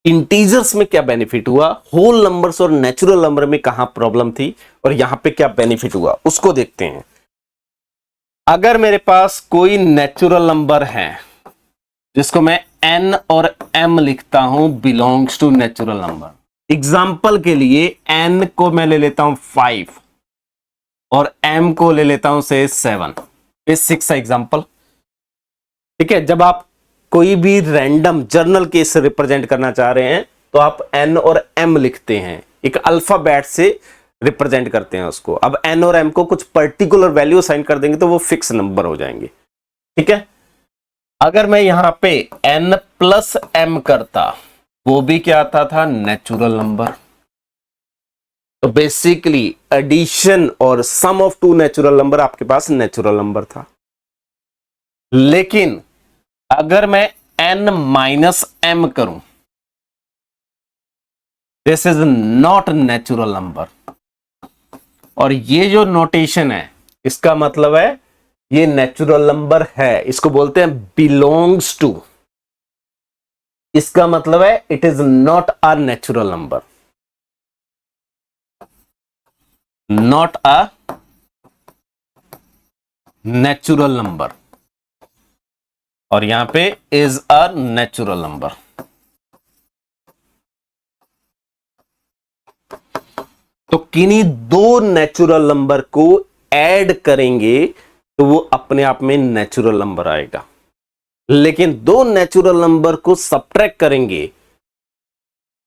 इंटीजर्स में क्या बेनिफिट हुआ, होल नंबर्स और नेचुरल नंबर में कहां प्रॉब्लम थी, और यहां पे क्या बेनिफिट हुआ उसको देखते हैं। अगर मेरे पास कोई नेचुरल नंबर है जिसको मैं n और m लिखता हूं, belongs to natural number. Example के लिए n को मैं ले लेता हूं 5 और m को ले लेता हूं से 7, ये 6 एग्जाम्पल। ठीक है, जब आप कोई भी रैंडम जर्नल केस रिप्रेजेंट करना चाह रहे हैं तो आप n और m लिखते हैं, एक अल्फाबेट से रिप्रेजेंट करते हैं उसको। अब n और m को कुछ पर्टिकुलर वैल्यू असाइन कर देंगे तो वो फिक्स नंबर हो जाएंगे। ठीक है, अगर मैं यहां पे n प्लस m करता, वो भी क्या आता था, नेचुरल नंबर। तो बेसिकली एडिशन और सम ऑफ टू नेचुरल नंबर आपके पास नेचुरल नंबर था। लेकिन अगर मैं n माइनस m करूं, this is not natural number. और ये जो नोटेशन है इसका मतलब है ये नेचुरल नंबर है, इसको बोलते हैं बिलोंग्स टू। इसका मतलब है it is not a natural number, not a natural number, और यहां पे इज अ नेचुरल नंबर। तो किन्हीं दो नेचुरल नंबर को ऐड करेंगे तो वो अपने आप में नेचुरल नंबर आएगा, लेकिन दो नेचुरल नंबर को सब्ट्रैक्ट करेंगे,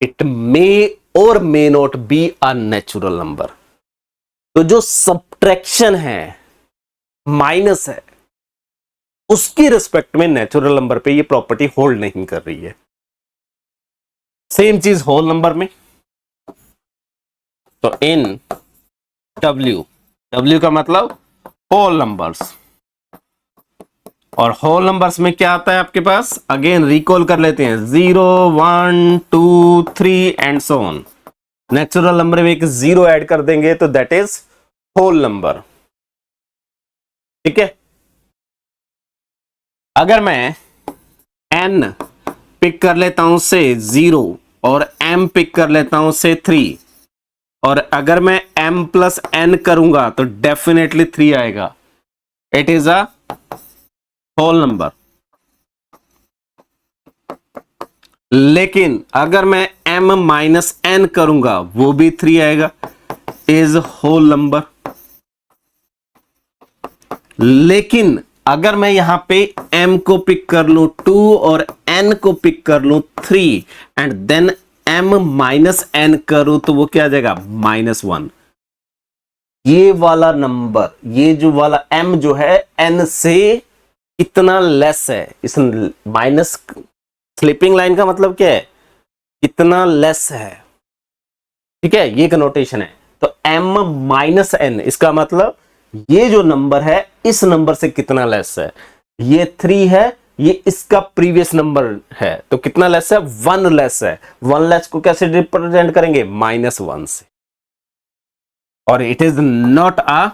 इट मे और may not be a natural number. तो जो सब्ट्रैक्शन है, माइनस है, उसकी रिस्पेक्ट में नेचुरल नंबर पे ये प्रॉपर्टी होल्ड नहीं कर रही है। सेम चीज होल नंबर में। तो इन W का मतलब होल नंबर्स, और होल नंबर्स में क्या आता है आपके पास, अगेन रिकॉल कर लेते हैं, 0, 1, 2, 3 and so on. Natural number में एक 0 ऐड कर देंगे तो दैट इज होल नंबर। ठीक है, अगर मैं n पिक कर लेता हूं से 0 और m पिक कर लेता हूं से 3, और अगर मैं m प्लस n करूंगा तो डेफिनेटली 3 आएगा, it is a whole number. लेकिन अगर मैं m माइनस n करूंगा वो भी 3 आएगा, इज होल नंबर। लेकिन अगर मैं यहां पे m को पिक कर लूं 2 और n को पिक कर लूं 3 and then m minus n करूं तो वो क्या आ जाएगा, -1। ये वाला नंबर, ये जो वाला m जो है n से कितना लेस है, इस माइनस स्लिपिंग लाइन का मतलब क्या है, कितना लेस है। ठीक है, ये कनोटेशन है। तो m माइनस n, इसका मतलब ये जो नंबर है इस नंबर से कितना लेस है, ये 3 है, ये इसका प्रीवियस नंबर है, तो कितना लेस है, 1 लेस है। 1 लेस को कैसे रिप्रेजेंट करेंगे, -1 से। और it is not a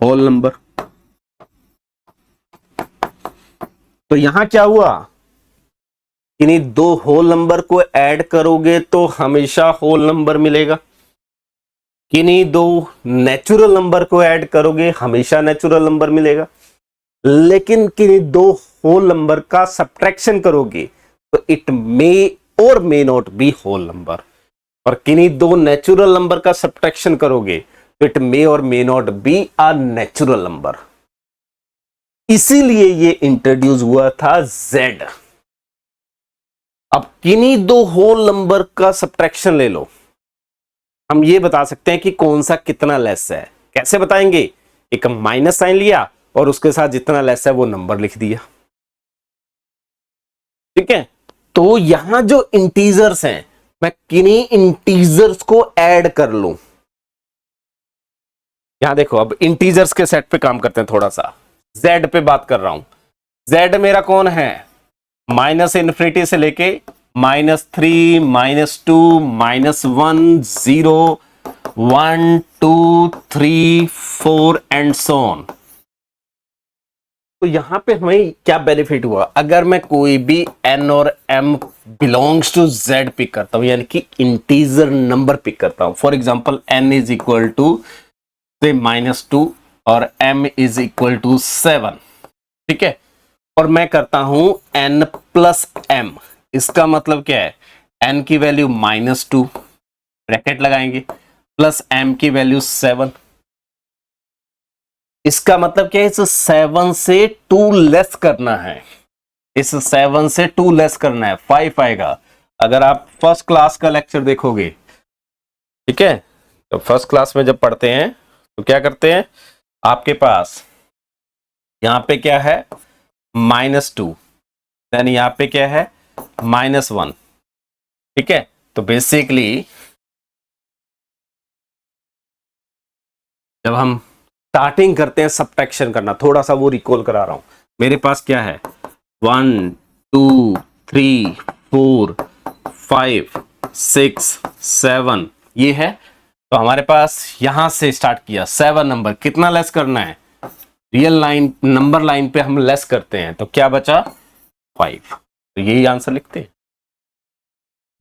whole number. तो यहां क्या हुआ, इन्हीं दो होल नंबर को ऐड करोगे तो हमेशा होल नंबर मिलेगा, किन्हीं दो नेचुरल नंबर को ऐड करोगे हमेशा नेचुरल नंबर मिलेगा, लेकिन किन्हीं दो होल नंबर का सब्ट्रैक्शन करोगे तो इट मे और may not be whole number, और किन्हीं दो नेचुरल नंबर का सब्ट्रैक्शन करोगे तो इट मे और may not be a natural number. इसीलिए ये इंट्रोड्यूस हुआ था जेड। अब किन्हीं दो होल नंबर का सब्ट्रैक्शन ले लो, हम ये बता सकते हैं कि कौन सा कितना लेस है। कैसे बताएंगे, एक माइनस साइन लिया और उसके साथ जितना लेस है वो नंबर लिख दिया, ठीक है। तो यहां जो इंटीजर्स हैं, मैं किन्हीं इंटीजर्स को ऐड कर लूं। यहां देखो, अब इंटीजर्स के सेट पे काम करते हैं थोड़ा सा। जेड पे बात कर रहा हूं। जेड मेरा कौन है, माइनस इन्फिनिटी से लेके -3, -2, -1, 0, 1, 2, 3, 4 एंड सो ऑन। तो यहां पे हमें क्या बेनिफिट हुआ, अगर मैं कोई भी n और m belongs to z pick करता हूं, यानी कि इंटीजर नंबर पिक करता हूं। For example n is equal to से -2 और m इज इक्वल टू 7, ठीक है। और मैं करता हूं n प्लस m, इसका मतलब क्या है, n की वैल्यू -2 ब्रैकेट लगाएंगे, प्लस m की वैल्यू 7, इसका मतलब क्या है, इस 7 से 2 लेस करना है, इस 7 से 2 लेस करना है, 5 आएगा। अगर आप फर्स्ट क्लास का लेक्चर देखोगे, ठीक है, तो फर्स्ट क्लास में जब पढ़ते हैं तो क्या करते हैं, आपके पास यहां पे क्या है -2, देन यहां पे क्या है -1, ठीक है। तो बेसिकली जब हम स्टार्टिंग करते हैं सब्ट्रैक्शन करना, थोड़ा सा वो रिकॉल करा रहा हूं, मेरे पास क्या है 1, 2, 3, 4, 5, 6, 7 ये है। तो हमारे पास यहां से स्टार्ट किया 7 नंबर, कितना लेस करना है, रियल लाइन नंबर लाइन पे हम लेस करते हैं, तो क्या बचा 5, तो यही आंसर लिखते हैं।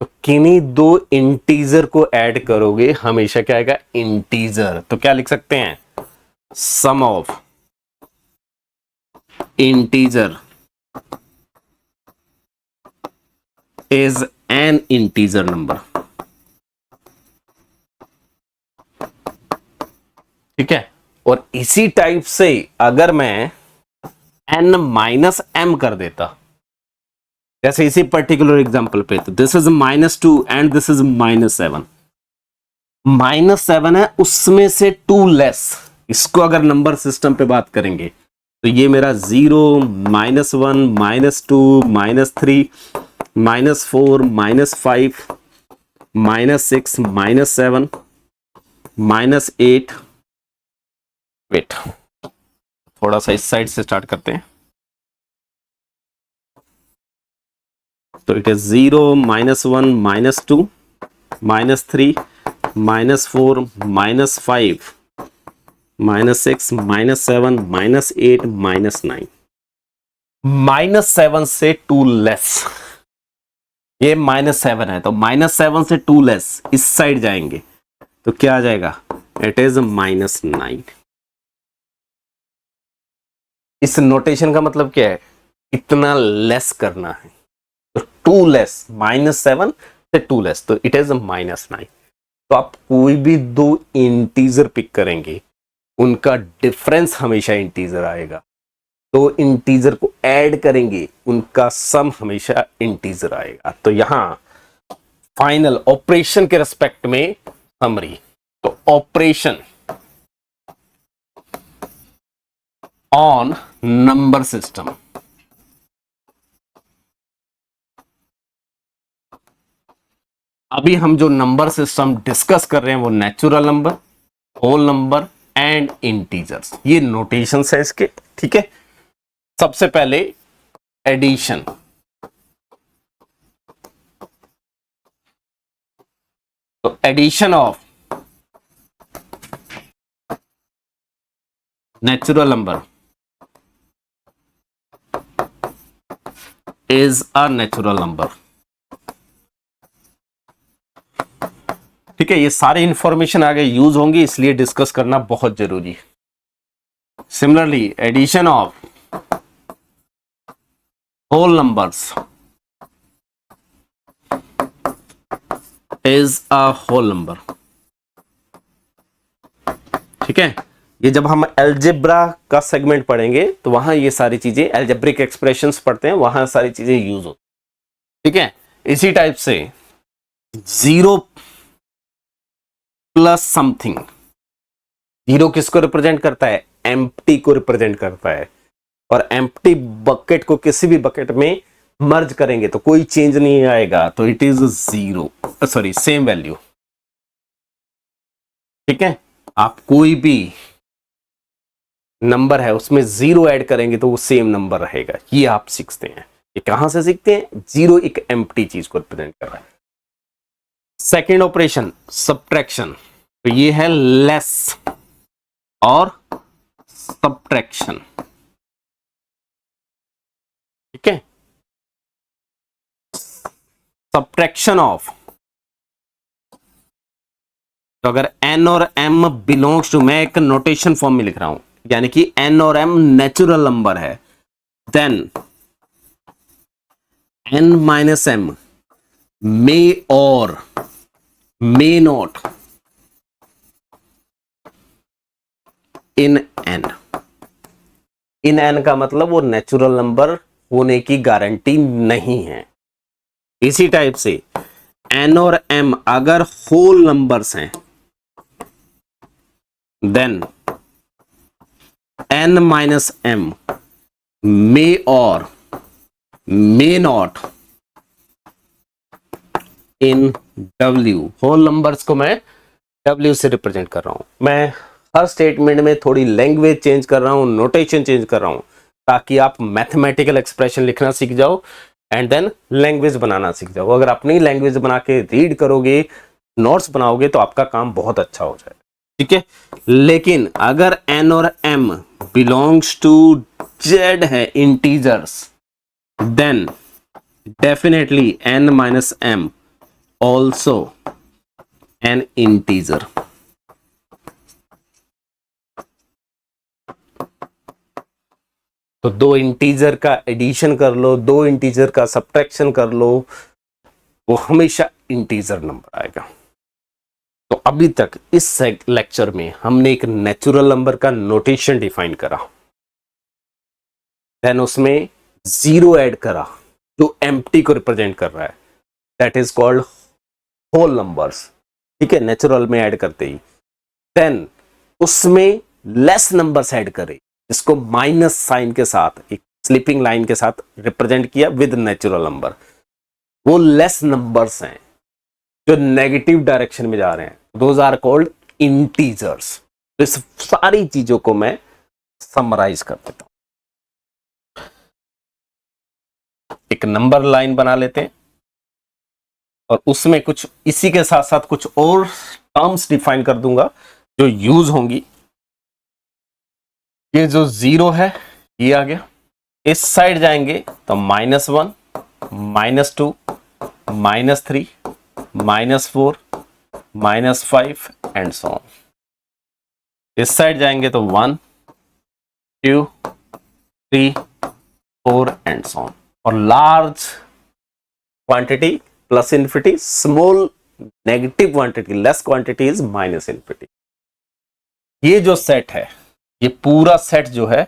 तो किन्हीं दो इंटीजर को ऐड करोगे हमेशा क्या आएगा, इंटीजर। तो क्या लिख सकते हैं, sum of integer is an integer number, ठीक है। और इसी टाइप से अगर मैं n माइनस m कर देता, जैसे इसी पर्टिकुलर एग्जांपल पे, तो this is -2 and this is -7, -7 है उसमें से 2 लेस, इसको अगर नंबर सिस्टम पे बात करेंगे तो ये मेरा 0, -1, -2, -3, -4, -5, -6, -7, -8, वेट थोड़ा सा इस साइड से स्टार्ट करते हैं। तो इट इज 0, -1, -2, -3, -4, -5, -6, -7, -8, -9, -7 से 2 लेस, ये -7 है तो -7 से 2 लेस इस साइड जाएंगे तो क्या आ जाएगा, इट इज -9। इस नोटेशन का मतलब क्या है, इतना लेस करना है, तो 2 लेस, -7 से 2 लेस, तो इट इज -9। तो आप कोई भी दो इंटीजर पिक करेंगे उनका डिफरेंस हमेशा इंटीजर आएगा, तो इंटीजर को ऐड करेंगे उनका सम हमेशा इंटीजर आएगा। तो यहां फाइनल ऑपरेशन के रेस्पेक्ट में समरी, तो ऑपरेशन ऑन नंबर सिस्टम, अभी हम जो नंबर सिस्टम डिस्कस कर रहे हैं वो natural number, whole number and integers, ये नोटेशंस है इसके, ठीक है। सबसे पहले एडिशन, तो addition of natural number is a natural number. ठीक है, ये सारी इंफॉर्मेशन आगे यूज होंगी, इसलिए डिस्कस करना बहुत जरूरी है. Similarly addition of whole numbers is a whole number. ठीक है, ये जब हम एल्जेब्रा का सेगमेंट पढ़ेंगे तो वहां ये सारी चीजें, एल्जेब्रिक एक्सप्रेशंस पढ़ते हैं, वहां सारी चीजें यूज होती. ठीक है, इसी टाइप से 0 प्लस समथिंग, 0 किसको रिप्रेजेंट करता है? एम्प्टी को रिप्रेजेंट करता है. और एम्प्टी बकेट को किसी भी बकेट में मर्ज करेंगे तो कोई चेंज नहीं आएगा, तो it is 0, sorry same value. ठीक है, आप कोई भी नंबर है उसमें 0 ऐड करेंगे तो वो सेम नंबर रहेगा. ये आप सीखते हैं. ये कहां से सीखते हैं? 0 एक एम्प्टी चीज को रिप्रेजेंट कर रहा है. सेकेंड ऑपरेशन सब्ट्रैक्शन, तो ये है लेस और सब्ट्रैक्शन. ठीक है, सब्ट्रैक्शन ऑफ, तो अगर n और m बिलोंग्स टू, मैं एक नोटेशन फॉर्म में लिख रहा हूं, यानी कि n और m नेचुरल नंबर है, then n minus m may और may not in n. In n का मतलब वो नेचुरल नंबर होने की गारंटी नहीं है. इसी टाइप से n और m अगर होल नंबर्स हैं, then n minus m may और may not in w. Whole numbers को मैं w से रिप्रेजेंट कर रहा हूं. मैं हर स्टेटमेंट में थोड़ी लैंग्वेज चेंज कर रहा हूं, नोटेशन चेंज कर रहा हूं, ताकि आप मैथमेटिकल एक्सप्रेशन लिखना सीख जाओ एंड देन लैंग्वेज बनाना सीख जाओ. अगर अपनी लैंग्वेज बना के रीड करोगे, नोट्स बनाओगे, तो आपका काम बहुत अच्छा हो जाएगा. ठीक है, लेकिन अगर n और m बिलोंग्स टू z है, integers, then definitely n minus m also an integer. तो दो इंटीजर का एडिशन कर लो, दो इंटीजर का सब्ट्रैक्शन कर लो, वो हमेशा इंटीजर नंबर आएगा. तो अभी तक इस लेक्चर में हमने एक नेचुरल नंबर का नोटेशन डिफाइन करा, देन उसमें 0 ऐड करा जो एम्प्टी को रिप्रेजेंट कर रहा है, that is called whole numbers. ठीक है, नेचुरल में ऐड करते ही, देन उसमें लेस नंबर्स ऐड करे, इसको माइनस साइन के साथ, एक स्लीपिंग लाइन के साथ रिप्रेजेंट किया विद नेचुरल नंबर. वो लेस नंबर्स हैं जो नेगेटिव डायरेक्शन में जा रहे हैं, दोज आर कॉल्ड इंटीजर्स. तो इस सारी चीजों को मैं समराइज कर देता हूं. एक नंबर लाइन बना लेते हैं और उसमें कुछ इसी के साथ साथ कुछ और टर्म्स डिफाइन कर दूंगा जो यूज होंगी. ये जो 0 है ये आ गया, इस साइड जाएंगे तो -1, -2, -3, -4, -5 एंड सो ऑन. इस साइड जाएंगे तो 1, 2, 3, 4 एंड सो ऑन. और large quantity plus infinity, small negative quantity, less quantity is minus infinity. ये जो सेट है, ये पूरा सेट जो है,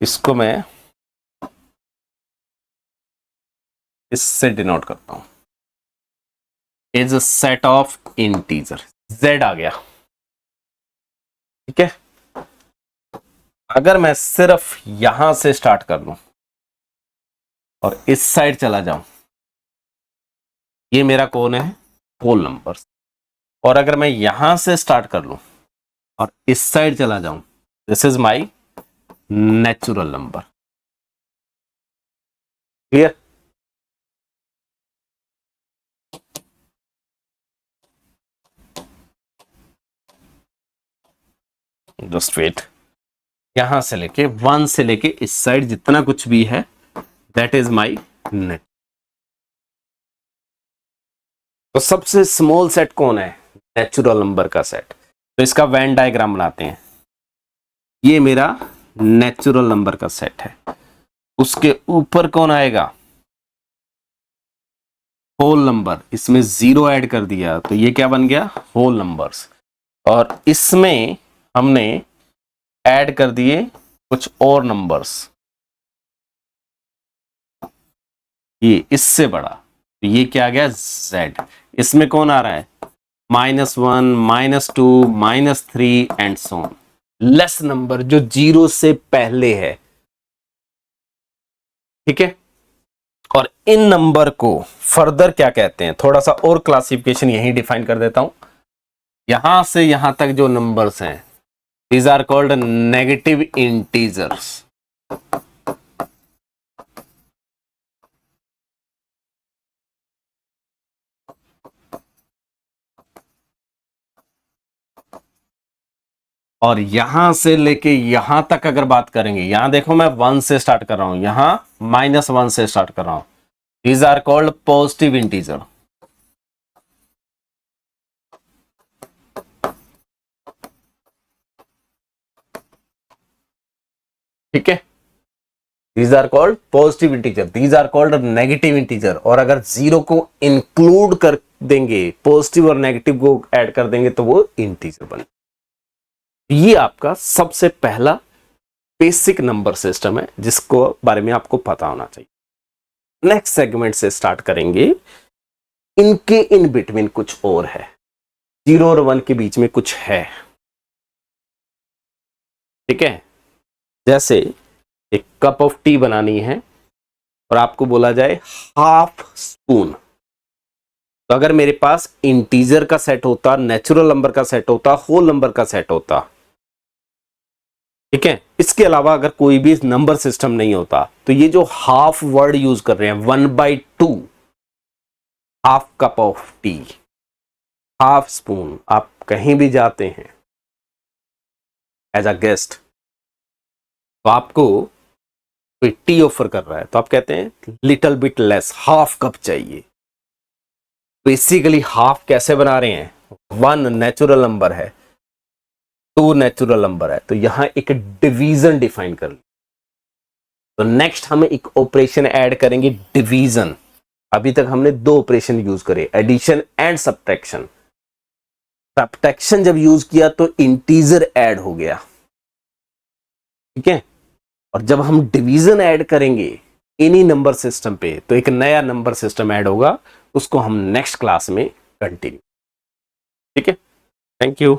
इसको मैं इससे डिनोट करता हूं, is a set of integer. z आ गया. ठीक है, अगर मैं सिर्फ यहां से स्टार्ट कर लूं और इस साइड चला जाऊं, ये मेरा कौन है? Whole number. और अगर मैं यहां से स्टार्ट कर लूं और इस साइड चला जाऊं, this is my natural number. Clear? Just wait, यहां से लेके 1 से लेके इस साइड जितना कुछ भी है दैट इज माई नेट। तो सबसे स्मॉल सेट कौन है? नेचुरल नंबर का सेट। तो इसका वेन डायग्राम बनाते हैं। ये मेरा नेचुरल नंबर का सेट है, उसके ऊपर कौन आएगा? Whole number. इसमें 0 ऐड कर दिया तो ये क्या बन गया? Whole numbers. और इसमें हमने ऐड कर दिए कुछ और नंबर्स, ये इससे बड़ा, तो ये क्या आ गया? Z। इसमें कौन आ रहा है? -1, -2, -3 and so on. Less number जो 0 से पहले है, ठीक है। और इन नंबर को फर्दर क्या कहते हैं? थोड़ा सा और क्लासिफिकेशन यही डिफाइन कर देता हूं। यहां से यहां तक जो नंबर्स हैं, these are called negative integers. और यहां से लेके यहां तक अगर बात करेंगे, यहां देखो मैं 1 से स्टार्ट कर रहा हूं, यहां -1 से स्टार्ट कर रहा हूं, these are called positive integer. ठीक है, these are called positive integer, these are called negative integer. और अगर 0 को इंक्लूड कर देंगे, पॉजिटिव और नेगेटिव को ऐड कर देंगे तो वो इंटीजर बने। ये आपका सबसे पहला बेसिक नंबर सिस्टम है जिसको बारे में आपको पता होना चाहिए। नेक्स्ट सेगमेंट से स्टार्ट करेंगे। इनके इन बिटवीन कुछ और है, 0 और 1 के बीच में कुछ है। ठीक है, जैसे एक कप ऑफ टी बनानी है और आपको बोला जाए हाफ स्पून, तो अगर मेरे पास इंटीजर का सेट होता, नेचुरल नंबर का सेट होता, होल नंबर का सेट होता, ठीक है, इसके अलावा अगर कोई भी नंबर सिस्टम नहीं होता, तो ये जो हाफ वर्ड यूज कर रहे हैं 1/2, half cup of T, half spoon, आप कहीं भी जाते हैं एज अ गेस्ट, तो आपको कोई टी ऑफर कर रहा है तो आप कहते हैं little bit less, half cup चाहिए। बेसिकली हाफ कैसे बना रहे हैं? 1 नेचुरल नंबर है, 2 नेचुरल नंबर है, तो यहां एक डिवीजन डिफाइन कर लिया। तो नेक्स्ट हम एक ऑपरेशन ऐड करेंगे, डिवीजन। अभी तक हमने 2 ऑपरेशन यूज करे, एडिशन एंड सब्ट्रैक्शन। सब्ट्रैक्शन जब यूज किया तो इंटीजर ऐड हो गया, ठीक है। और जब हम डिवीजन ऐड करेंगे इन्हीं नंबर सिस्टम पे, तो एक नया नंबर सिस्टम ऐड होगा, उसको हम नेक्स्ट क्लास में कंटिन्यू। ठीक है, थैंक यू।